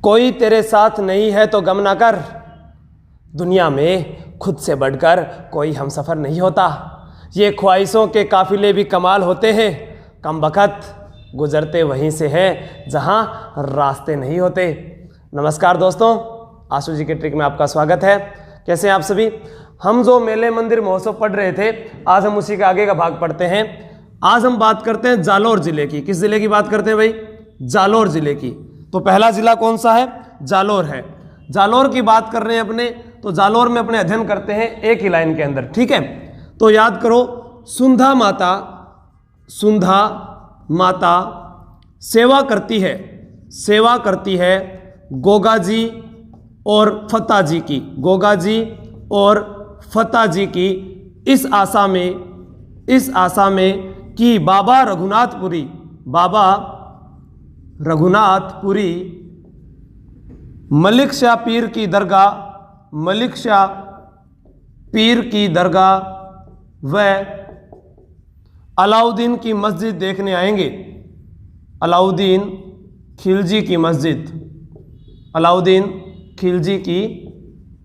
कोई तेरे साथ नहीं है तो गम ना कर, दुनिया में खुद से बढ़कर कोई हमसफ़र नहीं होता। ये ख्वाहिशों के काफ़िले भी कमाल होते हैं, कम बखत गुजरते वहीं से हैं जहां रास्ते नहीं होते। नमस्कार दोस्तों, आशु जी के ट्रिक में आपका स्वागत है। कैसे हैं आप सभी? हम जो मेले मंदिर महोत्सव पढ़ रहे थे, आज हम उसी का आगे का भाग पढ़ते हैं। आज हम बात करते हैं जालोर जिले की। किस जिले की बात करते हैं भाई? जालोर जिले की। तो पहला जिला कौन सा है? जालोर है। जालोर की बात कर रहे हैं अपने, तो जालोर में अपने अध्ययन करते हैं एक ही लाइन के अंदर, ठीक है। तो याद करो, सुंधा माता सेवा करती है गोगा जी और फतेह जी की, गोगा जी और फतेह जी की इस आशा में कि बाबा रघुनाथपुरी मलिक शाह पीर की दरगाह व अलाउद्दीन की मस्जिद देखने आएंगे। अलाउद्दीन खिलजी की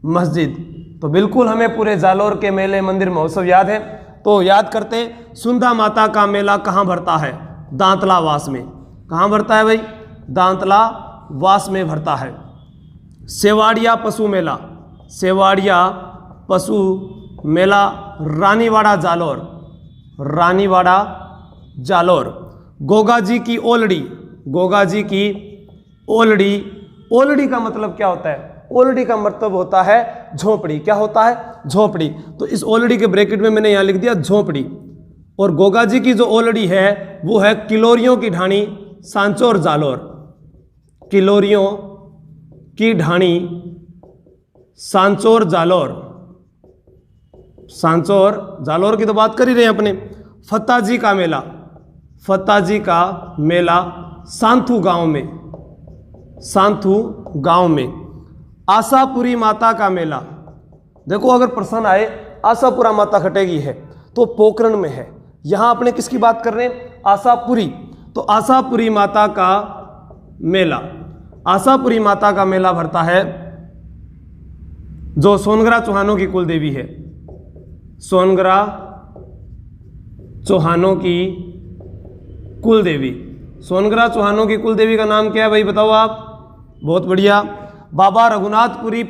मस्जिद। तो बिल्कुल हमें पूरे जालोर के मेले मंदिर महोत्सव याद है। तो याद करते हैं, सुंधा माता का मेला कहाँ भरता है? दांतला वास में। कहाँ भरता है भाई? दांतला वास में भरता है। सेवाड़िया पशु मेला रानीवाड़ा जालोर। गोगा जी की ओलड़ी का मतलब क्या होता है? ओलड़ी का मतलब होता है झोपड़ी। क्या होता है? झोपड़ी। तो इस ओलड़ी के ब्रैकेट में मैंने यहां लिख दिया झोपड़ी। और गोगा जी की जो ओलड़ी है वो है किलोरियों की ढाणी सांचौर जालोर। किलोरियों की ढाणी सांचौर जालोर की तो बात कर ही रहे हैं अपने। फतेह जी का मेला सांथू गांव में। आशापुरी माता का मेला। देखो, अगर प्रश्न आए आशापुरा माता खटेगी है तो पोखरण में है। यहां अपने किसकी बात कर रहे हैं? आशापुरी। तो आशापुरी माता का मेला भरता है जो सोनगरा चौहानों की कुल देवी है। सोनगरा चौहानों की कुल देवी का नाम क्या है भाई? बताओ आप। बहुत बढ़िया। बाबा रघुनाथपुरी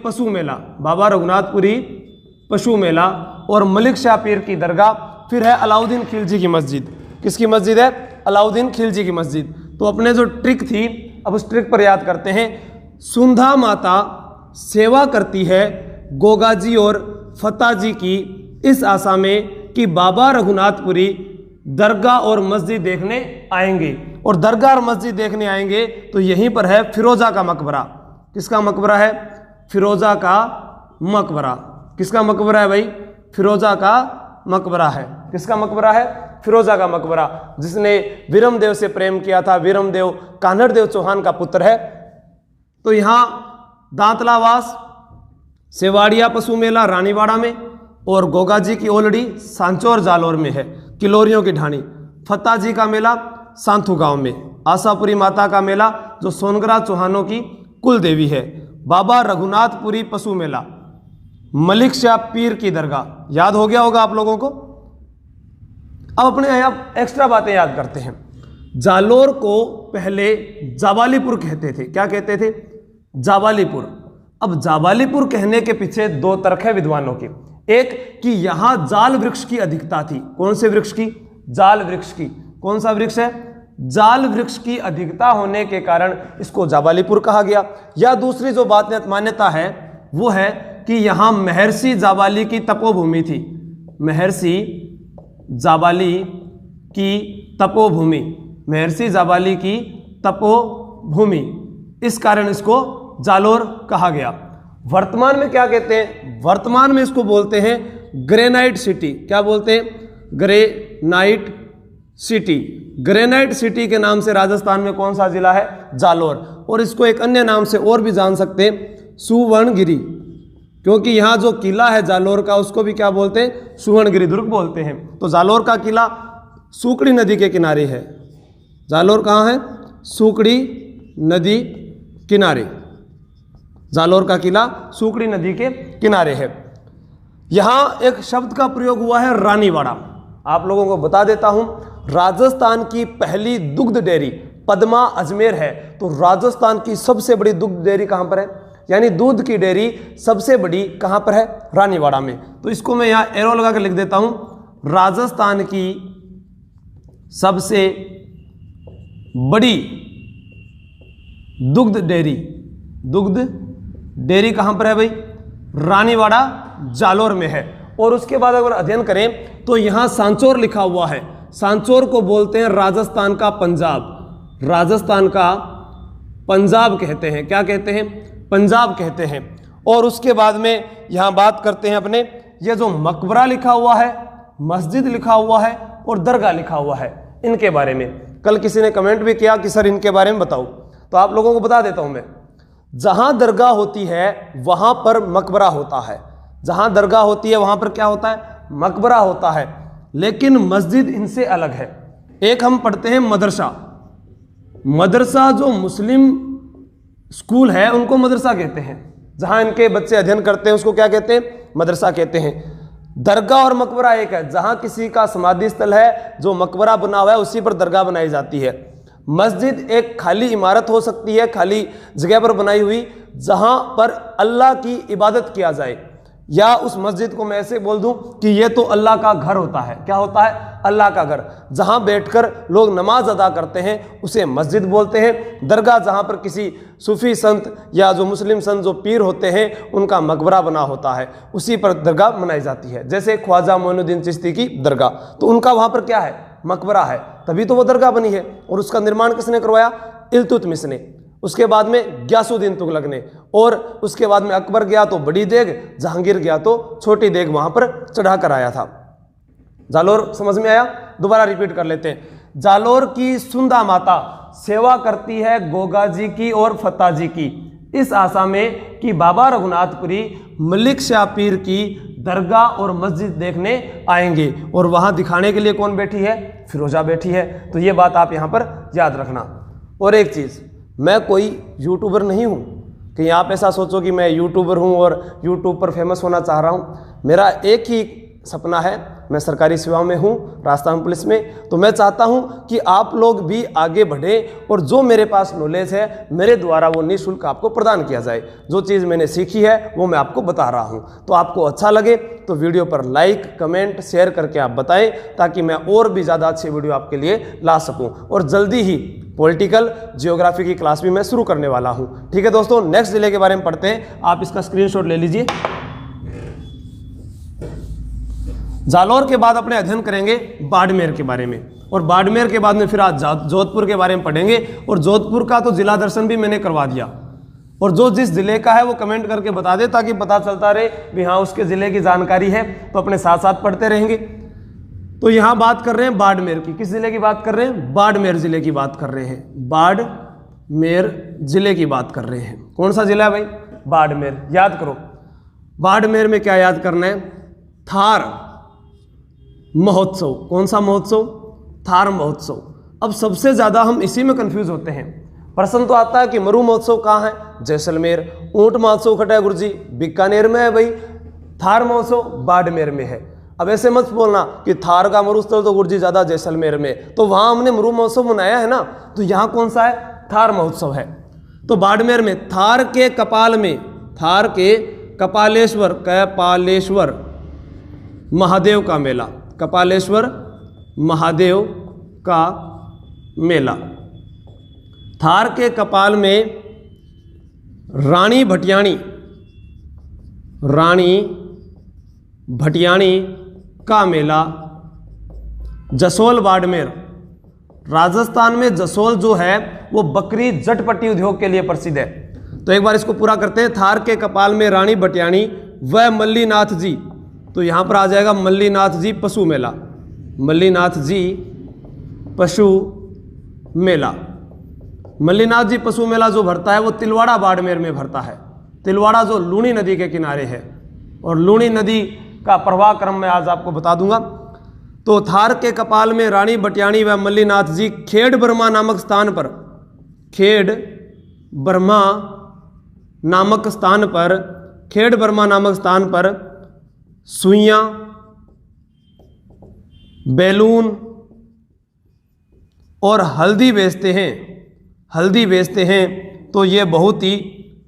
पशु मेला और मलिक शाह पीर की दरगाह। फिर है अलाउद्दीन खिलजी की मस्जिद। किसकी मस्जिद है? अलाउद्दीन खिलजी की मस्जिद। तो अपने जो ट्रिक थी, अब उस ट्रिक पर याद करते हैं। सुंधा माता सेवा करती है गोगा जी और फतेह जी की इस आशा में कि बाबा रघुनाथपुरी दरगाह और मस्जिद देखने आएंगे। और दरगाह और मस्जिद देखने आएंगे तो यहीं पर है फिरोजा का मकबरा। किसका मकबरा है? फिरोजा का मकबरा। किसका मकबरा है भाई? फिरोजा का मकबरा है। किसका मकबरा है? फिरोजा का मकबरा। जिसने वीरमदेव से प्रेम किया था। वीरमदेव कान्हड़देव चौहान का पुत्र है। तो यहां दांतलावास, सेवाड़िया पशु मेला रानीवाड़ा में और गोगा जी की ओलड़ी सांचौर जालोर में है। किलोरियों की ढाणी फतेह जी का मेला सांथू गांव में। आशापुरी माता का मेला जो सोनगरा चौहानों की कुल देवी है। बाबा रघुनाथपुरी पशु मेला, मलिक शाह पीर की दरगाह। याद हो गया होगा आप लोगों को। अब अपने यहाँ एक्स्ट्रा बातें याद करते हैं। जालोर को पहले जाबालीपुर कहते थे। क्या कहते थे? जाबालीपुर। अब जाबालीपुर कहने के पीछे दो तर्क है विद्वानों के। एक कि यहां जाल वृक्ष की अधिकता थी। कौन से वृक्ष की? जाल वृक्ष की। कौन सा वृक्ष है? जाल वृक्ष की अधिकता होने के कारण इसको जाबालीपुर कहा गया। या दूसरी जो मान्यता है वो है कि यहां महर्षि जाबाली की तपोभूमि थी। महर्षि जाबाली की तपोभूमि, इस कारण इसको जालोर कहा गया। वर्तमान में क्या कहते हैं? वर्तमान में इसको बोलते हैं ग्रेनाइट सिटी। क्या बोलते हैं? ग्रेनाइट सिटी के नाम से राजस्थान में कौन सा जिला है? जालोर। और इसको एक अन्य नाम से और भी जान सकते हैं, सुवर्णगिरी। क्योंकि यहाँ जो किला है जालोर का उसको भी क्या बोलते हैं? सुवर्णगिरी दुर्ग बोलते हैं। तो जालोर का किला सूकड़ी नदी के किनारे है। जालोर कहाँ है? सूकड़ी नदी किनारे। जालोर का किला सुकड़ी नदी के किनारे है। यहाँ एक शब्द का प्रयोग हुआ है रानीवाड़ा। आप लोगों को बता देता हूं, राजस्थान की पहली दुग्ध डेयरी पद्मा अजमेर है। तो राजस्थान की सबसे बड़ी दुग्ध डेयरी कहां पर है, यानी दूध की डेयरी सबसे बड़ी कहां पर है, रानीवाड़ा में। तो इसको मैं यहां एरो लगा कर लिख देता हूं, राजस्थान की सबसे बड़ी दुग्ध डेयरी कहां पर है भाई, रानीवाड़ा जालोर में है। और उसके बाद अगर अध्ययन करें तो यहां सांचौर लिखा हुआ है। सांचौर को बोलते हैं राजस्थान का पंजाब, राजस्थान का पंजाब कहते हैं। क्या कहते हैं, पंजाब कहते हैं। और उसके बाद में यहां बात करते हैं अपने, ये जो मकबरा लिखा हुआ है, मस्जिद लिखा हुआ है और दरगाह लिखा हुआ है, इनके बारे में कल किसी ने कमेंट भी किया कि सर इनके बारे में बताओ। तो आप लोगों को बता देता हूं मैं, जहां दरगाह होती है वहां पर मकबरा होता है, जहां दरगाह होती है वहां पर क्या होता है, मकबरा होता है। लेकिन मस्जिद इनसे अलग है। एक हम पढ़ते हैं मदरसा, मदरसा जो मुस्लिम स्कूल है उनको मदरसा कहते हैं, जहां इनके बच्चे अध्ययन करते हैं उसको क्या कहते हैं, मदरसा कहते हैं। दरगाह और मकबरा एक है, जहां किसी का समाधि स्थल है, जो मकबरा बना हुआ है उसी पर दरगाह बनाई जाती है। मस्जिद एक खाली इमारत हो सकती है, खाली जगह पर बनाई हुई, जहां पर अल्लाह की इबादत किया जाए। या उस मस्जिद को मैं ऐसे बोल दूं कि ये तो अल्लाह का घर होता है। क्या होता है, अल्लाह का घर, जहां बैठकर लोग नमाज अदा करते हैं उसे मस्जिद बोलते हैं। दरगाह जहां पर किसी सूफी संत या जो मुस्लिम संत जो पीर होते हैं उनका मकबरा बना होता है, उसी पर दरगाह मनाई जाती है। जैसे ख्वाजा मोइनुद्दीन चिश्ती की दरगाह, तो उनका वहां पर क्या है, मकबरा है, तभी तो वो दरगाह बनी है। और उसका निर्माण किसने करवाया, इल्तुतमिश ने। उसके बाद में ग्यासुद्दीन तुगलक ने। और उसके बाद में अकबर गया तो बड़ी देग, जहांगीर गया तो छोटी देग वहां पर चढ़ा कर आया था। जालोर समझ में आया, दोबारा रिपीट कर लेते हैं। जालोर की सुंदा माता सेवा करती है गोगा जी की और फत्ता जी की, इस आशा में कि बाबा रघुनाथपुरी मलिक शाह पीर की दरगाह और मस्जिद देखने आएंगे। और वहां दिखाने के लिए कौन बैठी है, फिरोजा बैठी है। तो ये बात आप यहां पर याद रखना। और एक चीज, मैं कोई यूट्यूबर नहीं हूं कि आप ऐसा सोचो कि मैं यूट्यूबर हूं और यूट्यूब पर फेमस होना चाह रहा हूं। मेरा एक ही सपना है, मैं सरकारी सेवाओं में हूं, राजस्थान पुलिस में। तो मैं चाहता हूं कि आप लोग भी आगे बढ़ें और जो मेरे पास नॉलेज है मेरे द्वारा वो निःशुल्क आपको प्रदान किया जाए। जो चीज़ मैंने सीखी है वो मैं आपको बता रहा हूं। तो आपको अच्छा लगे तो वीडियो पर लाइक कमेंट शेयर करके आप बताएं, ताकि मैं और भी ज़्यादा अच्छी वीडियो आपके लिए ला सकूँ। और जल्दी ही पॉलिटिकल जियोग्राफी की क्लास भी मैं शुरू करने वाला हूं। ठीक है दोस्तों, नेक्स्ट जिले के बारे में पढ़ते हैं। आप इसका स्क्रीनशॉट ले लीजिए। जालोर के बाद अपने अध्ययन करेंगे बाड़मेर के बारे में, और बाड़मेर के बाद में फिर आज जोधपुर के बारे में पढ़ेंगे। और जोधपुर का तो जिला दर्शन भी मैंने करवा दिया, और जो जिस जिले का है वो कमेंट करके बता दे, ताकि पता चलता रहे भी हाँ उसके जिले की जानकारी है, तो अपने साथ साथ पढ़ते रहेंगे। तो यहां बात कर रहे हैं बाड़मेर की। किस जिले की बात कर रहे हैं, बाड़मेर जिले की बात कर रहे हैं। बाड़मेर जिले की बात कर रहे हैं। कौन सा जिला है भाई, बाड़मेर। याद करो, बाड़मेर में क्या याद करना है, थार महोत्सव। कौन सा महोत्सव, थार महोत्सव। अब सबसे ज्यादा हम इसी में कंफ्यूज होते हैं। प्रश्न तो आता है कि मरु महोत्सव कहाँ है, जैसलमेर। ऊंट महोत्सव खटा गुरुजी बीकानेर में है भाई, थार महोत्सव बाड़मेर में है। अब ऐसे मत बोलना कि थार का मरुस्थल तो गुरुजी ज्यादा जैसलमेर में, तो वहां हमने मरु महोत्सव मनाया है ना, तो यहाँ कौन सा है, थार महोत्सव है। तो बाड़मेर में थार के कपाल में, थार के कपालेश्वर महादेव का मेला, कपालेश्वर महादेव का मेला। थार के कपाल में रानी भटियाणी का मेला। जसोल बाड़मेर, राजस्थान में जसोल जो है वो बकरी जटपटी उद्योग के लिए प्रसिद्ध है। तो एक बार इसको पूरा करते हैं। थार के कपाल में रानी भटियाणी व मल्लीनाथ जी, तो यहां पर आ जाएगा मल्लीनाथ जी पशु मेला, मल्लीनाथ जी पशु मेला। मल्लीनाथ जी पशु मेला जो भरता है वो तिलवाड़ा बाड़मेर में भरता है। तिलवाड़ा जो लूणी नदी के किनारे है, और लूणी नदी का प्रवाह क्रम मैं आज आपको बता दूंगा। तो थार के कपाल में रानी भटियाणी व मल्लीनाथ जी खेड़ ब्रह्मा नामक स्थान पर, खेड़ ब्रह्मा नामक स्थान पर, खेड़ बर्मा नामक स्थान पर सुइयां, बैलून और हल्दी बेचते हैं, हल्दी बेचते हैं, तो ये बहुत ही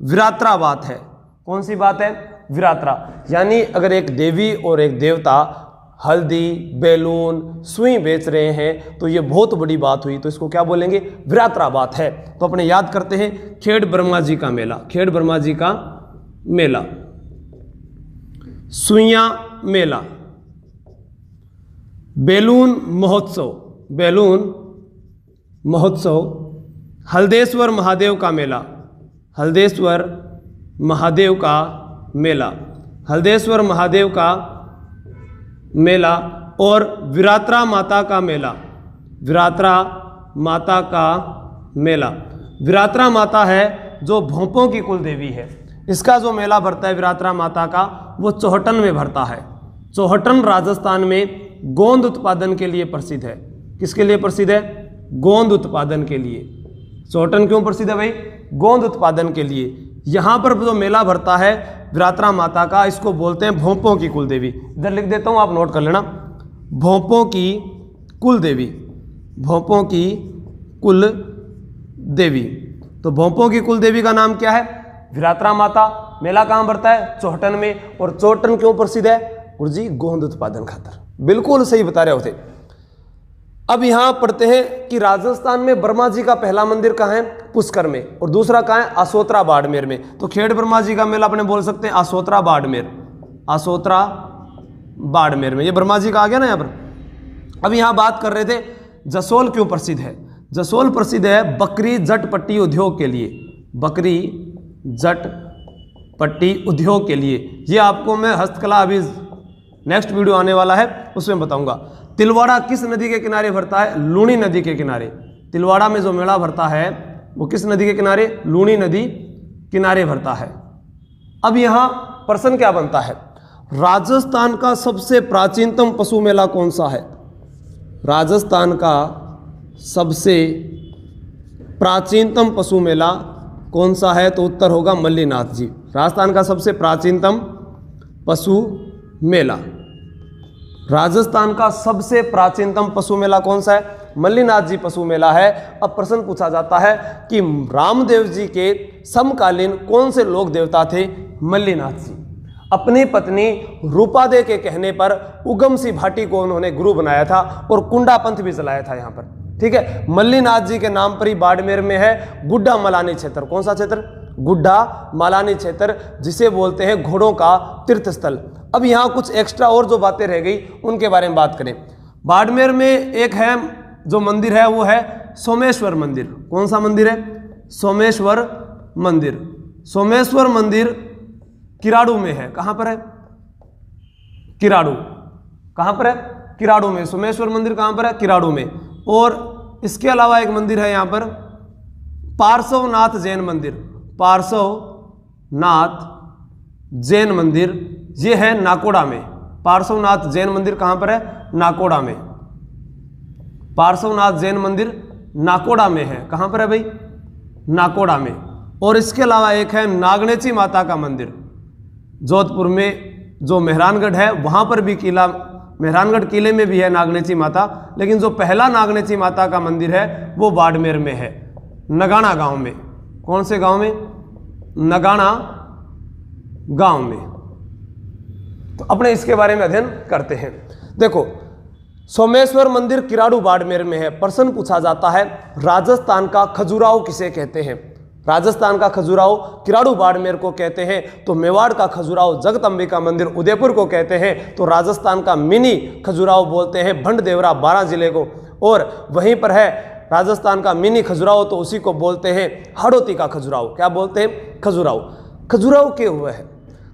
विरात्रा बात है। कौन सी बात है? विरात्रा। यानी अगर एक देवी और एक देवता हल्दी, बैलून, सुई बेच रहे हैं तो ये बहुत बड़ी बात हुई, तो इसको क्या बोलेंगे? विरात्रा बात है। तो अपने याद करते हैं खेड़ ब्रह्मा जी का मेला, खेड़ ब्रह्मा जी का मेला, सुइयां मेला, बैलून महोत्सव, बैलून महोत्सव, हल्देश्वर महादेव का मेला, हल्देश्वर महादेव का मेला, हल्देश्वर महादेव का मेला और विरात्रा माता का मेला, विरात्रा माता का मेला। विरात्रा माता है जो भोंपों की कुल देवी है। इसका जो मेला भरता है विरात्रा माता का, वो चौहटन में भरता है। चौहटन राजस्थान में गोंद उत्पादन के लिए प्रसिद्ध है। किसके लिए प्रसिद्ध है? गोंद उत्पादन के लिए। चौहटन क्यों प्रसिद्ध है भाई? गोंद उत्पादन के लिए। यहाँ पर जो मेला भरता है विरात्रा माता का, इसको बोलते हैं भोंपों की कुल देवी। इधर लिख देता हूँ, आप नोट कर लेना, भोंपों की कुल देवी, भोंपों की कुल देवी। तो भोंपों की कुल देवी का नाम क्या है? विरात्रा माता। मेला कहाँ भरता है? चौहटन में। और चौहटन क्यों प्रसिद्ध है? गुरु जी गोंद उत्पादन खातर। बिल्कुल सही बता रहे होते। अब यहां पढ़ते हैं कि राजस्थान में ब्रह्मा जी का पहला मंदिर कहाँ है? पुष्कर में। और दूसरा कहाँ है? आसोत्रा बाड़मेर में। तो खेड़ ब्रह्मा जी का मेला अपने बोल सकते हैं आसोत्रा बाड़मेर, आसोत्रा बाड़मेर में। ये ब्रह्मा जी का आ गया ना यहाँ पर। अब यहाँ बात कर रहे थे जसोल क्यों प्रसिद्ध है? जसोल प्रसिद्ध है बकरी जट पट्टी उद्योग के लिए, बकरी जट पट्टी उद्योग के लिए। ये आपको मैं हस्तकला अभी नेक्स्ट वीडियो आने वाला है उसमें बताऊंगा। तिलवाड़ा किस नदी के किनारे भरता है? लूणी नदी के किनारे। तिलवाड़ा में जो मेला भरता है वो किस नदी के किनारे? लूणी नदी किनारे भरता है। अब यहां प्रश्न क्या बनता है? राजस्थान का सबसे प्राचीनतम पशु मेला कौन सा है? राजस्थान का सबसे प्राचीनतम पशु मेला कौन सा है? तो उत्तर होगा मल्लीनाथ जी। राजस्थान का सबसे प्राचीनतम पशु मेला, राजस्थान का सबसे प्राचीनतम पशु मेला कौन सा है? मल्लीनाथ जी पशु मेला है। अब प्रश्न पूछा जाता है कि रामदेव जी के समकालीन कौन से लोक देवता थे? मल्लीनाथ जी। अपनी पत्नी रूपादे के कहने पर उगम सी भाटी को उन्होंने गुरु बनाया था और कुंडा पंथ भी चलाया था यहाँ पर। ठीक है, मल्लीनाथ जी के नाम पर ही बाड़मेर में है गुड्डा मलानी क्षेत्र। कौन सा क्षेत्र? गुड्डा मालानी क्षेत्र, जिसे बोलते हैं घोड़ों का तीर्थ स्थल। अब यहाँ कुछ एक्स्ट्रा और जो बातें रह गई उनके बारे में बात करें। बाड़मेर में एक है जो मंदिर है वो है सोमेश्वर मंदिर। कौन सा मंदिर है? सोमेश्वर मंदिर। सोमेश्वर मंदिर किराड़ू में है। कहाँ पर है? किराड़ू। कहाँ पर है? किराड़ू में। सोमेश्वर मंदिर कहाँ पर है? किराड़ू में। और इसके अलावा एक मंदिर है यहाँ पर पार्श्वनाथ जैन मंदिर, पार्श्वनाथ जैन मंदिर, ये है नाकोड़ा में। पार्श्वनाथ जैन मंदिर कहाँ पर है? नाकोड़ा में। पार्श्वनाथ जैन मंदिर नाकोड़ा में है। कहाँ पर है भाई? नाकोड़ा में। और इसके अलावा एक है नागनेची माता का मंदिर, जोधपुर में जो मेहरानगढ़ है वहाँ पर भी किला, मेहरानगढ़ किले में भी है नागनेची माता। लेकिन जो पहला नागनेची माता का मंदिर है वो बाड़मेर में है, नगाना गांव में। कौन से गांव में? नगाना गांव में। तो अपने इसके बारे में अध्ययन करते हैं। देखो, सोमेश्वर मंदिर किराड़ू बाड़मेर में है। प्रश्न पूछा जाता है राजस्थान का खजुराहो किसे कहते हैं? राजस्थान का खजुराहो किराड़ू बाड़मेर को कहते हैं। तो मेवाड़ का खजुराहो जगदम्बिका मंदिर उदयपुर को कहते हैं। तो राजस्थान का मिनी खजुराहो बोलते हैं भंडदेवरा बारां जिले को। और वहीं पर है राजस्थान का मिनी खजुराहो, तो उसी को बोलते हैं हड़ौती का खजुराहो। क्या बोलते हैं? खजुराहो। खजुराहो क्यों हुआ है?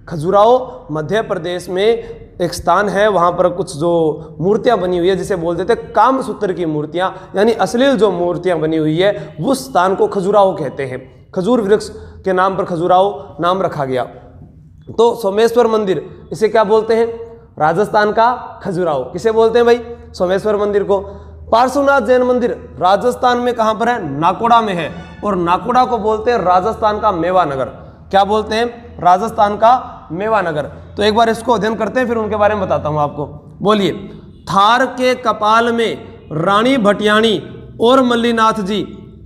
खजुराहो मध्य प्रदेश में एक स्थान है, वहाँ पर कुछ जो मूर्तियाँ बनी हुई है जिसे बोलते थे कामसूत्र की मूर्तियाँ, यानी अश्लील जो मूर्तियाँ बनी हुई है उस स्थान को खजुराहो कहते हैं। खजूर वृक्ष के नाम पर खजुराहो नाम रखा गया। तो सोमेश्वर मंदिर इसे क्या बोलते हैं? राजस्थान का खजुराहो। किसे बोलते हैं भाई? सोमेश्वर मंदिर को। पार्श्वनाथ जैन मंदिर राजस्थान में कहाँ पर है? नाकोड़ा में है। और नाकोड़ा को बोलते हैं राजस्थान का मेवा नगर। क्या बोलते हैं? राजस्थान का मेवानगर। तो एक बार इसको अध्ययन करते हैं, फिर उनके बारे में बताता हूं आपको। बोलिए। थार के कपाल में रानी भटियाणी और मल्लीनाथ जी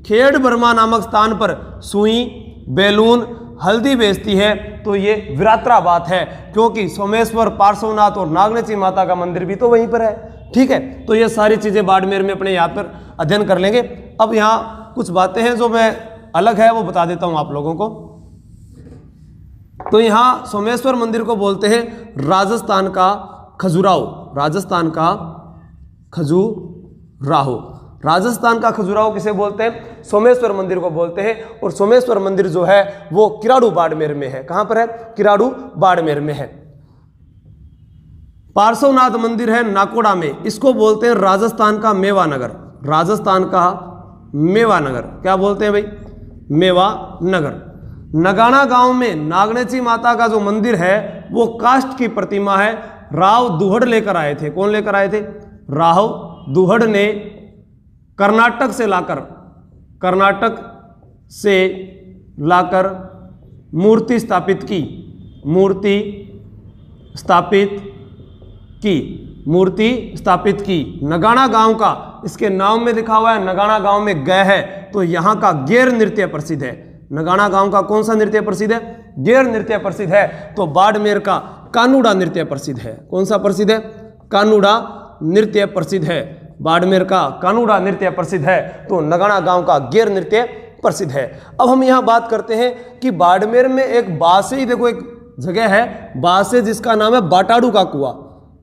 खेड़ बर्मा नामक स्थान पर सुई, बैलून, हल्दी बेचती है। तो ये विरात्रा बात है, क्योंकि सोमेश्वर, पार्श्वनाथ और नागनची माता का मंदिर भी तो वहीं पर है। ठीक है, तो ये सारी चीजें बाड़मेर में अपने यहाँ पर अध्ययन कर लेंगे। अब यहाँ कुछ बातें हैं जो मैं अलग है वो बता देता हूं आप लोगों को। तो यहाँ सोमेश्वर मंदिर को बोलते हैं राजस्थान का खजुराहो। राजस्थान का खजुराहो। राजस्थान का खजुराहो किसे बोलते हैं? सोमेश्वर मंदिर को बोलते हैं। और सोमेश्वर मंदिर जो है वो किराड़ू बाड़मेर में है। कहां पर है? किराड़ू बाड़मेर में है। पार्श्वनाथ मंदिर है नाकोड़ा में, इसको बोलते हैं राजस्थान का मेवानगर। राजस्थान का मेवानगर। क्या बोलते हैं भाई? मेवानगर। नगाना गांव में नागनेची माता का जो मंदिर है वो काष्ठ की प्रतिमा है। राव दुहड़ लेकर आए थे। कौन लेकर आए थे? राव दुहड़ ने कर्नाटक से लाकर मूर्ति स्थापित की। नगाना गांव का इसके नाम में लिखा हुआ है, नगाना गांव में गए है, तो यहां का गेर नृत्य प्रसिद्ध है। नगाना गांव का कौन सा नृत्य प्रसिद्ध है? गेर नृत्य प्रसिद्ध है। तो बाड़मेर का कानूड़ा नृत्य प्रसिद्ध है। कौन सा प्रसिद्ध है? कानूड़ा नृत्य प्रसिद्ध है। बाड़मेर का कानूड़ा नृत्य प्रसिद्ध है, तो नगाना गांव का गेर नृत्य प्रसिद्ध है। अब हम यहां बात करते हैं कि बाड़मेर में एक बासे, देखो एक जगह है बासे जिसका नाम है बाटाड़ू का कुआं।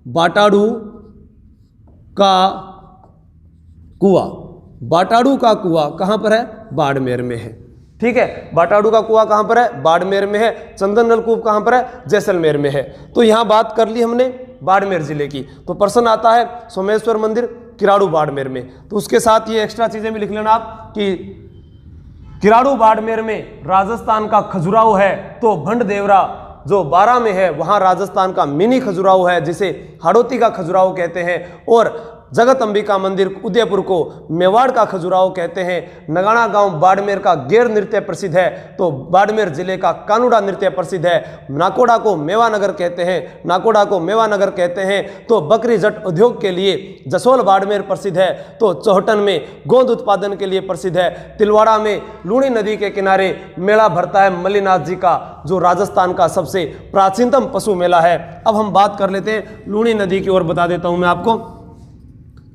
बाटाड़ू का कुआं कहां पर है? बाड़मेर में है। ठीक है, बाटाड़ू का कुआं कहां पर है? बाड़मेर में है। चंदन नलकूप कहां पर है? जैसलमेर में है। तो यहां बात कर ली हमने बाड़मेर जिले की। तो प्रश्न आता है सोमेश्वर मंदिर किराड़ू बाड़मेर में, तो उसके साथ ये एक्स्ट्रा चीजें भी लिख लेना आप कि किराड़ू बाड़मेर में राजस्थान का खजुराहो है, तो भंड-देवरा जो 12 में है वहां राजस्थान का मिनी खजुराहो है, जिसे हाड़ौती का खजुराहो कहते हैं। और जगत अंबिका मंदिर उदयपुर को मेवाड़ का खजुराहो कहते हैं। नगाना गांव बाड़मेर का गेर नृत्य प्रसिद्ध है, तो बाड़मेर जिले का कानूड़ा नृत्य प्रसिद्ध है। नाकोड़ा को मेवानगर कहते हैं। तो बकरी जट उद्योग के लिए जसोल बाड़मेर प्रसिद्ध है। तो चौहटन में गोंद उत्पादन के लिए प्रसिद्ध है। तिलवाड़ा में लूणी नदी के किनारे मेला भरता है मल्लीनाथ जी का, जो राजस्थान का सबसे प्राचीनतम पशु मेला है। अब हम बात कर लेते हैं लूणी नदी की ओर। बता देता हूं मैं आपको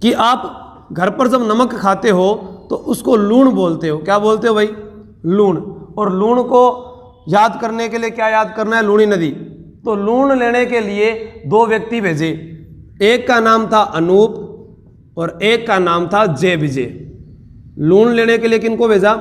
कि आप घर पर जब नमक खाते हो तो उसको लूण बोलते हो। क्या बोलते हो भाई? लूण। और लूण को याद करने के लिए क्या याद करना है? लूणी नदी। तो लूण लेने के लिए 2 व्यक्ति भेजे, एक का नाम था अनूप और एक का नाम था जय विजय। लूण लेने के लिए किनको भेजा?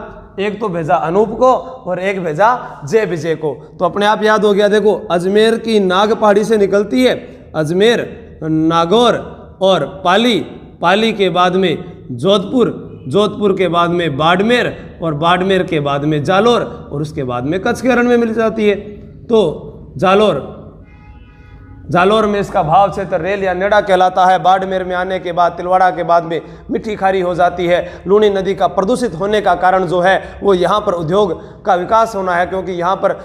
एक तो भेजा अनूप को और एक भेजा जय विजय को। तो अपने आप याद हो गया। देखो, अजमेर की नाग पहाड़ी से निकलती है अजमेर, नागौर और पाली के बाद में जोधपुर के बाद में बाड़मेर और बाड़मेर के बाद में जालोर और उसके बाद में कच्छ के रण में मिल जाती है। तो जालोर में इसका भाव क्षेत्र रेल या नेड़ा कहलाता है। बाड़मेर में आने के बाद तिलवाड़ा के बाद में मिट्टी खारी हो जाती है। लूणी नदी का प्रदूषित होने का कारण जो है वो यहाँ पर उद्योग का विकास होना है, क्योंकि यहाँ पर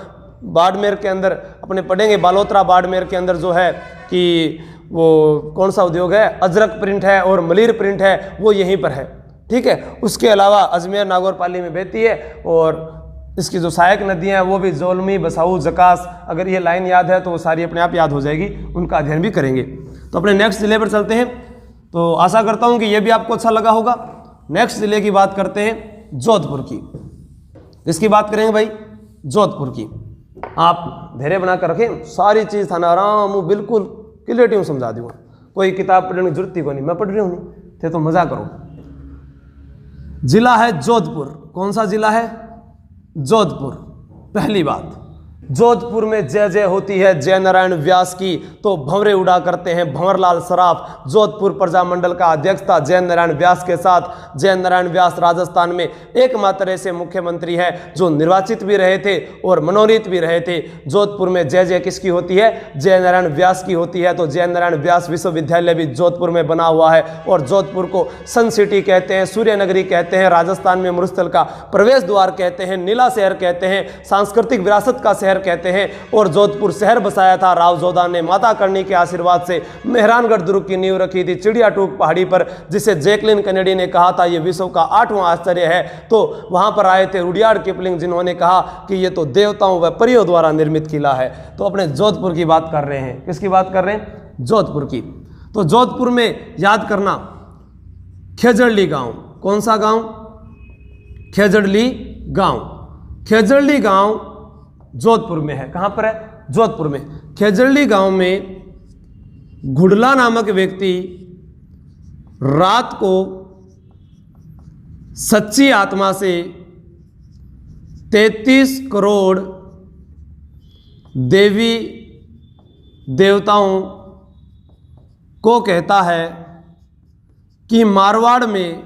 बाड़मेर के अंदर अपने पढ़ेंगे बालोतरा बाड़मेर के अंदर जो है कि वो कौन सा उद्योग है? अजरक प्रिंट है और मलिर प्रिंट है, वो यहीं पर है। ठीक है, उसके अलावा अजमेर, नागौर, पाली में बहती है। और इसकी जो सहायक नदियां हैं वो भी जोलमी, बसाऊ, जकास। अगर ये लाइन याद है तो वो सारी अपने आप याद हो जाएगी, उनका अध्ययन भी करेंगे। तो अपने नेक्स्ट जिले पर चलते हैं। तो आशा करता हूं कि ये भी आपको अच्छा लगा होगा। नेक्स्ट जिले की बात करते हैं जोधपुर की। इसकी बात करेंगे भाई जोधपुर की। आप धैर्य बनाकर रखें, सारी चीज़ थाना आराम बिल्कुल क्लियरिटी समझा दूंगा। कोई किताब पढ़ने की जरूरत ही को नहीं, मैं पढ़ रही हूँ नहीं थे तो मजा करो। जिला है जोधपुर। कौन सा जिला है? जोधपुर। पहली बात, जोधपुर में जय जय होती है जय नारायण व्यास की, तो भंवरे उड़ा करते हैं भंवरलाल सराफ। जोधपुर प्रजामंडल का अध्यक्ष था जय नारायण व्यास के साथ। जय नारायण व्यास राजस्थान में एकमात्र ऐसे मुख्यमंत्री है जो निर्वाचित भी रहे थे और मनोनीत भी रहे थे। जोधपुर में जय जय किसकी होती है? जय नारायण व्यास की होती है। तो जय नारायण व्यास विश्वविद्यालय भी जोधपुर में बना हुआ है और जोधपुर को सन सिटी कहते हैं, सूर्य नगरी कहते हैं, राजस्थान में मरुस्थल का प्रवेश द्वार कहते हैं, नीला शहर कहते हैं, सांस्कृतिक विरासत का शहर कहते हैं। और जोधपुर शहर बसाया था राव जोधा ने माता करनी के आशीर्वाद से। मेहरानगढ़ दुर्ग की नींव रखी थी चिड़िया टूक पहाड़ी पर, जिसे जैकलिन कैनेडी ने कहा था ये विश्व का 8वां आश्चर्य है। तो वहां पर आए थे रुडियार्ड किपलिंग, जिन्होंने कहा कि ये तो देवताओं व परियों द्वारा निर्मित किला है। तो अपने जोधपुर की बात कर रहे हैं। किसकी बात कर रहे हैं? जोधपुर की। तो जोधपुर में याद करना खेजड़ली गांव। कौन सा गांव? खेजड़ली गांव। खेजड़ली गांव जोधपुर में है। कहां पर है? जोधपुर में। खेजड़ली गांव में घुड़ला नामक व्यक्ति रात को सच्ची आत्मा से 33 करोड़ देवी देवताओं को कहता है कि मारवाड़ में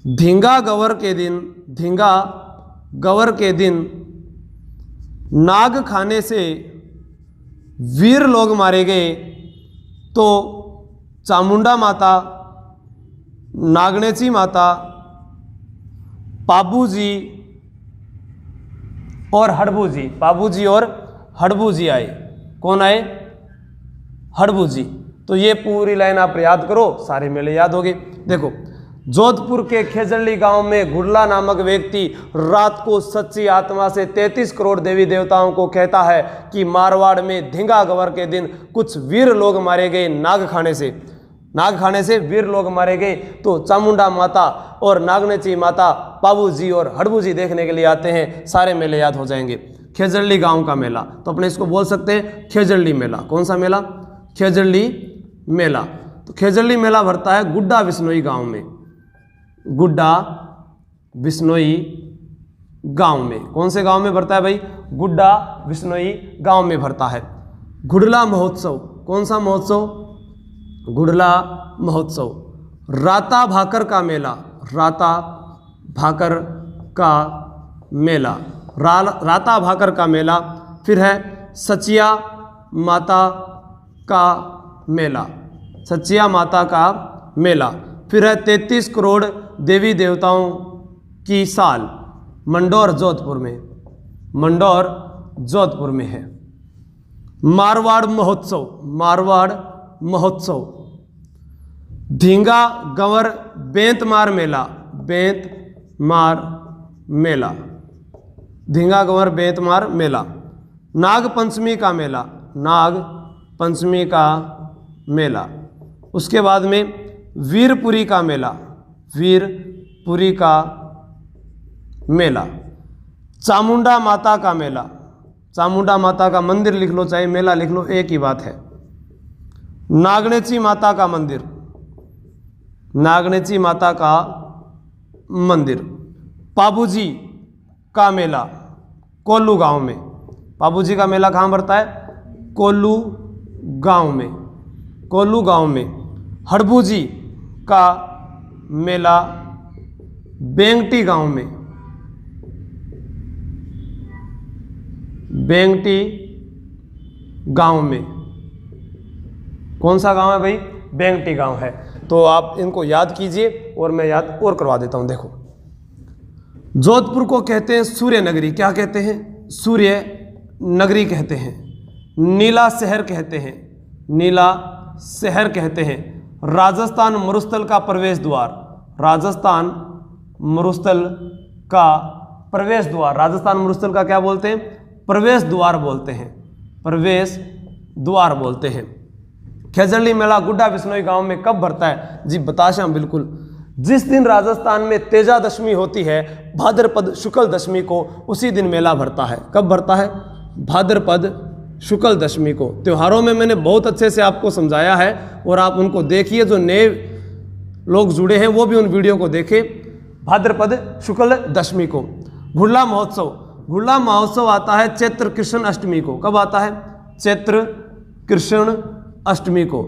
धींगा गवर के दिन नाग खाने से वीर लोग मारे गए। तो चामुंडा माता, नागणेची माता, पाबूजी और हड़बूजी आए। कौन आए? हड़बूजी। तो ये पूरी लाइन आप याद करो, सारे मेले याद होंगे। देखो, जोधपुर के खेजड़ली गांव में घुड़ला नामक व्यक्ति रात को सच्ची आत्मा से 33 करोड़ देवी देवताओं को कहता है कि मारवाड़ में धींगा गवर के दिन कुछ वीर लोग मारे गए नाग खाने से वीर लोग मारे गए। तो चामुंडा माता और नागनेची माता, पाबूजी और हड़बूजी देखने के लिए आते हैं। सारे मेले याद हो जाएंगे। खेजड़ली गांव का मेला, तो अपने इसको बोल सकते हैं खेजड़ली मेला। कौन सा मेला? खेजड़ली मेला। तो खेजड़ली मेला भरता है गुड्डा बिश्नोई गांव में। गुड्डा बिश्नोई गांव में। कौन से गांव में भरता है भाई? गुड्डा बिश्नोई गांव में भरता है। घुड़ला महोत्सव। कौन सा महोत्सव? घुड़ला महोत्सव। राता भाकर का मेला। राता भाकर का मेला। राता भाकर का मेला। फिर है सचिया माता का मेला। सचिया माता का मेला। फिर है 33 करोड़ देवी देवताओं की साल। मंडौर जोधपुर में। मंडौर जोधपुर में है। मारवाड़ महोत्सव। धींगा गंवर बेंतमार मेला। धींगा गंवर बेंतमार मेला। नाग पंचमी का मेला। उसके बाद में वीरपुरी का मेला। चामुंडा माता का मेला। चामुंडा माता का मंदिर लिख लो, चाहे मेला लिख लो, एक ही बात है। नागणेची माता का मंदिर। पाबूजी का मेला कोल्लू गांव में। पाबूजी का मेला कहाँ भरता है? कोल्लू गांव में। हड़बूजी का मेला बेंगटी गांव में। कौन सा गांव है भाई? बेंगटी गांव है। तो आप इनको याद कीजिए और मैं याद और करवा देता हूं। देखो, जोधपुर को कहते हैं सूर्य नगरी। क्या कहते हैं? सूर्य नगरी कहते हैं। नीला शहर कहते हैं। राजस्थान मरुस्थल का प्रवेश द्वार। राजस्थान मरुस्थल का क्या बोलते हैं? प्रवेश द्वार बोलते हैं। खेजड़ली मेला गुड्डा बिश्नोई गांव में कब भरता है? जी बताशा बिल्कुल। जिस दिन राजस्थान में तेजा दशमी होती है, भाद्रपद शुक्ल दशमी को, उसी दिन मेला भरता है। कब भरता है? भाद्रपद शुक्ल दशमी को। त्योहारों में मैंने बहुत अच्छे से आपको समझाया है और आप उनको देखिए। जो नए लोग जुड़े हैं वो भी उन वीडियो को देखें। भाद्रपद शुक्ल दशमी को। घुड़ला महोत्सव घुड़ला महोत्सव आता है चैत्र कृष्ण अष्टमी को। कब आता है? चैत्र कृष्ण अष्टमी को।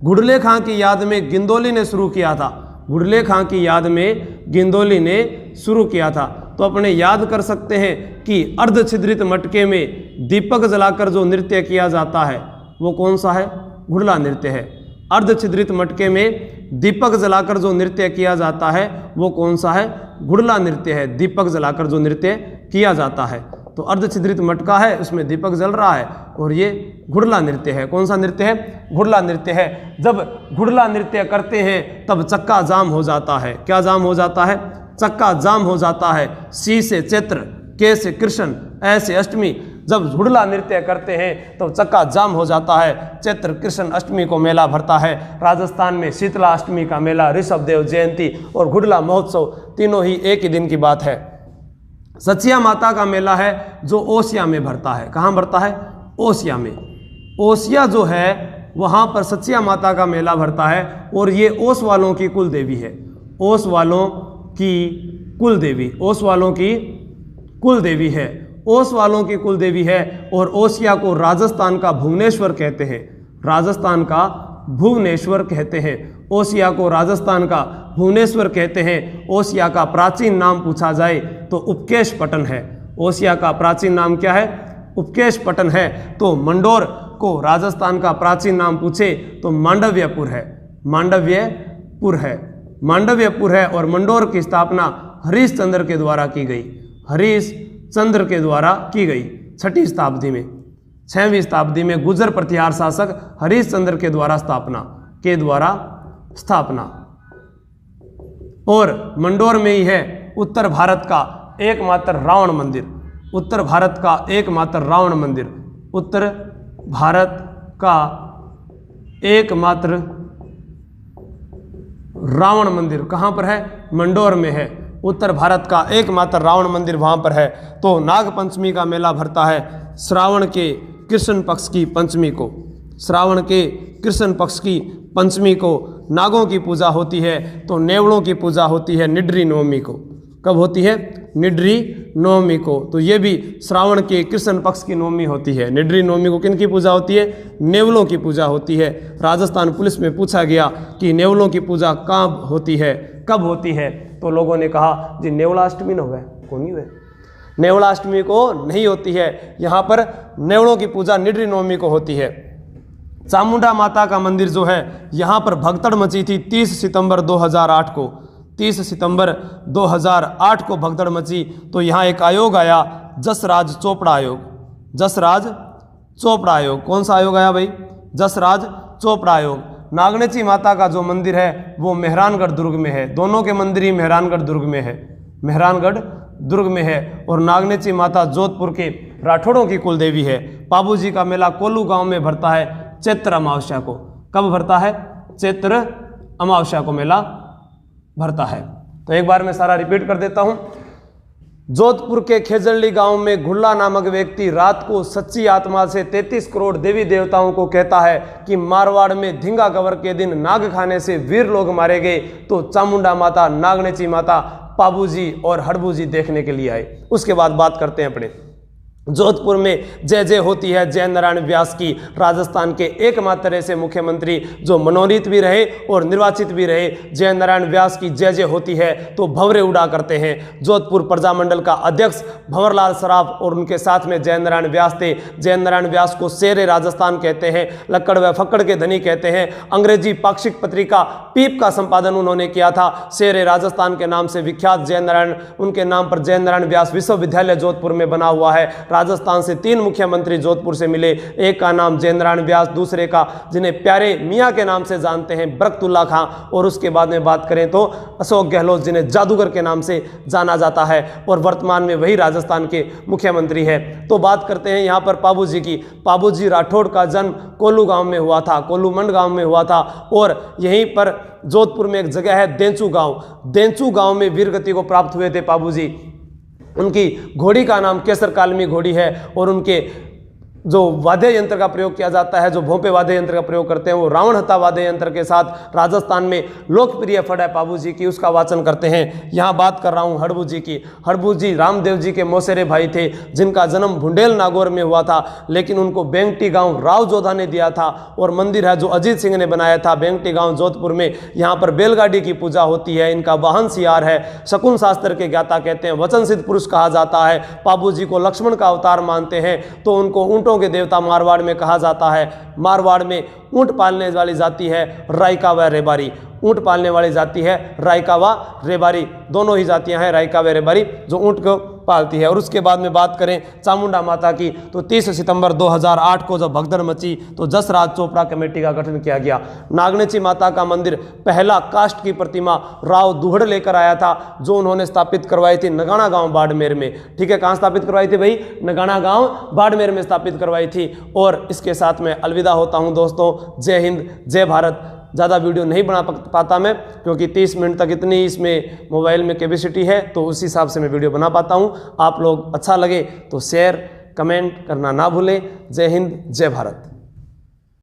घुड़ले खां की याद में गिंदोली ने शुरू किया था। घुड़ले खां की याद में गिंदोली ने शुरू किया था। तो अपने याद कर सकते हैं कि अर्ध छिद्रित मटके में दीपक जलाकर जो नृत्य किया जाता है वो कौन सा है? घुड़ला नृत्य है। अर्ध छिद्रित मटके में दीपक जलाकर जो नृत्य किया जाता है वो कौन सा है? घुड़ला नृत्य है। दीपक जलाकर जो नृत्य किया जाता है, तो अर्ध छिद्रित मटका है, उसमें दीपक जल रहा है और ये घुड़ला नृत्य है। कौन सा नृत्य है? घुड़ला नृत्य है। जब घुड़ला नृत्य करते हैं तब चक्का जाम हो जाता है। क्या जाम हो जाता है? चक्का जाम हो जाता है। सी से चैत्र, के से कृष्ण, ऐ से अष्टमी। जब घुड़ला नृत्य करते हैं तो चक्का जाम हो जाता है। चैत्र कृष्ण अष्टमी को मेला भरता है। राजस्थान में शीतला अष्टमी का मेला, ऋषभदेव जयंती और घुड़ला महोत्सव तीनों ही एक ही दिन की बात है। सचिया माता का मेला है जो ओसिया में भरता है। कहाँ भरता है? ओसिया में। ओसिया जो है वहाँ पर सचिया माता का मेला भरता है और ये ओस वालों की कुल देवी है। ओस वालों की कुल देवी, ओस वालों की कुल देवी है। ओस वालों की कुल देवी है और ओसिया को राजस्थान का भुवनेश्वर कहते हैं। राजस्थान का भुवनेश्वर कहते हैं। ओसिया को राजस्थान का भुवनेश्वर कहते हैं। ओसिया का प्राचीन नाम पूछा जाए तो उपकेश पटन है। ओसिया का प्राचीन नाम क्या है? उपकेश पटन है। तो मंडोर को राजस्थान का प्राचीन नाम पूछे तो मांडव्यपुर है। मांडव्यपुर है। मांडव्यपुर है और मंडोर की स्थापना हरिश्चंद्र के द्वारा की गई। हरिश्चंद्र के द्वारा की गई 6वीं शताब्दी में। 6वीं शताब्दी में गुर्जर प्रतिहार शासक हरिश्चंद्र के द्वारा स्थापना और मंडोर में ही है उत्तर भारत का एकमात्र रावण मंदिर। उत्तर भारत का एकमात्र रावण मंदिर। उत्तर भारत का एकमात्र रावण मंदिर कहाँ पर है? मंडोर में है। उत्तर भारत का एकमात्र रावण मंदिर वहाँ पर है। तो नाग पंचमी का मेला भरता है श्रावण के कृष्ण पक्ष की पंचमी को। श्रावण के कृष्ण पक्ष की पंचमी को नागों की पूजा होती है। तो नेवलों की पूजा होती है निड्री नवमी को। कब होती है? निड्री नवमी को। तो ये भी श्रावण के कृष्ण पक्ष की नवमी होती है। निड्री नवमी को किन की पूजा होती है? नेवलों की पूजा होती है। राजस्थान पुलिस में पूछा गया कि नेवलों की पूजा कब होती है, कब होती है? तो लोगों ने कहा जी नेवलाष्टमी न हुए, कौन ही हुए, नेवलाष्टमी को नहीं होती है। यहाँ पर नेवलों की पूजा निड्री नवमी को होती है। चामुंडा माता का मंदिर जो है यहाँ पर भगदड़ मची थी 30 सितंबर 2008 को। 30 सितंबर 2008 को भगदड़ मची। तो यहाँ एक आयोग आया, जसराज चोपड़ा आयोग। जसराज चोपड़ा आयोग। कौन सा आयोग आया भाई? जसराज चोपड़ा आयोग। नागनेची माता का जो मंदिर है वो मेहरानगढ़ दुर्ग में है। दोनों के मंदिर ही मेहरानगढ़ दुर्ग में है। मेहरानगढ़ दुर्ग में है। और नागनेची माता जोधपुर के राठौड़ों की कुल देवी है। पाबूजी का मेला कोल्लू गांव में भरता है चैत्र अमावस्या को। कब भरता है? चैत्र अमावस्या को मेला भरता है। तो एक बार मैं सारा रिपीट कर देता हूं। जोधपुर के खेजड़ली गांव में घुड़ला नामक व्यक्ति रात को सच्ची आत्मा से 33 करोड़ देवी देवताओं को कहता है कि मारवाड़ में धिंगा गवर के दिन नाग खाने से वीर लोग मारे गए। तो चामुंडा माता, नागनेची माता, पाबूजी और हड़बूजी देखने के लिए आए। उसके बाद बात करते हैं अपने जोधपुर में जय जय होती है जय नारायण व्यास की। राजस्थान के एकमात्र ऐसे मुख्यमंत्री जो मनोनीत भी रहे और निर्वाचित भी रहे। जय नारायण व्यास की जय जय होती है तो भंवरे उड़ा करते हैं। जोधपुर प्रजामंडल का अध्यक्ष भंवरलाल सराफ और उनके साथ में जय नारायण व्यास थे। जय नारायण व्यास को शेरे राजस्थान कहते हैं, लक्कड़ व फक्कड़ के धनी कहते हैं। अंग्रेजी पाक्षिक पत्रिका पीप का संपादन उन्होंने किया था। शेरे राजस्थान के नाम से विख्यात जय नारायण, उनके नाम पर जय नारायण व्यास विश्वविद्यालय जोधपुर में बना हुआ है। राजस्थान से 3 मुख्यमंत्री जोधपुर से मिले। एक का नाम जय नारायण व्यास, दूसरे का जिन्हें प्यारे मियाँ के नाम से जानते हैं बरकतुल्ला खां, और उसके बाद में बात करें तो अशोक गहलोत जिन्हें जादूगर के नाम से जाना जाता है और वर्तमान में वही राजस्थान के मुख्यमंत्री है। तो बात करते हैं यहाँ पर पाबूजी की। पाबूजी राठौड़ का जन्म कोल्लू गांव में हुआ था, कोल्लूमंड गांव में हुआ था। और यहीं पर जोधपुर में एक जगह है देंचू गांव। देंचू गांव में वीरगति को प्राप्त हुए थे पाबूजी। उनकी घोड़ी का नाम केसर कालमी घोड़ी है और उनके जो वाद्य यंत्र का प्रयोग किया जाता है, जो भोंपे वाद्य यंत्र का प्रयोग करते हैं, वो रावण हत्था वाद्य यंत्र के साथ राजस्थान में लोकप्रिय फड़ है पाबू जी की, उसका वाचन करते हैं। यहाँ बात कर रहा हूँ हड़बू जी की। हड़बू जी रामदेव जी के मौसेरे भाई थे, जिनका जन्म भुंडेल नागौर में हुआ था, लेकिन उनको बेंगटी गांव राव जोधा ने दिया था। और मंदिर है जो अजीत सिंह ने बनाया था बेंगटी गांव जोधपुर में। यहाँ पर बैलगाड़ी की पूजा होती है। इनका वाहन सियार है। शकुन शास्त्र के ज्ञाता कहते हैं, वचन सिद्ध पुरुष कहा जाता है। पाबू जी को लक्ष्मण का अवतार मानते हैं, तो उनको ऊंटों के देवता मारवाड़ में कहा जाता है। मारवाड़ में ऊंट पालने वाली जाति है रायका व रेबारी। ऊंट पालने वाली जाति है रायका व रेबारी, दोनों ही जातियां हैं रायका व रेबारी जो ऊंट को पालती है। और उसके बाद में बात करें चामुंडा माता की, तो 30 सितंबर 2008 को जब भगदड़ मची तो जसराज चोपड़ा कमेटी का गठन किया गया। नागनेची माता का मंदिर पहला काष्ठ की प्रतिमा राव दुहड़ लेकर आया था, जो उन्होंने स्थापित करवाई थी नगाना गांव बाड़मेर में। ठीक है, कहाँ स्थापित करवाई थी भाई? नगाना गांव बाड़मेर में स्थापित करवाई थी। और इसके साथ मैं अलविदा होता हूँ दोस्तों। जय हिंद, जय भारत। ज़्यादा वीडियो नहीं बना पाता मैं, क्योंकि 30 मिनट तक इतनी इसमें मोबाइल में कैपेसिटी है, तो उस हिसाब से मैं वीडियो बना पाता हूँ। आप लोग अच्छा लगे तो शेयर कमेंट करना ना भूलें। जय हिंद, जय भारत।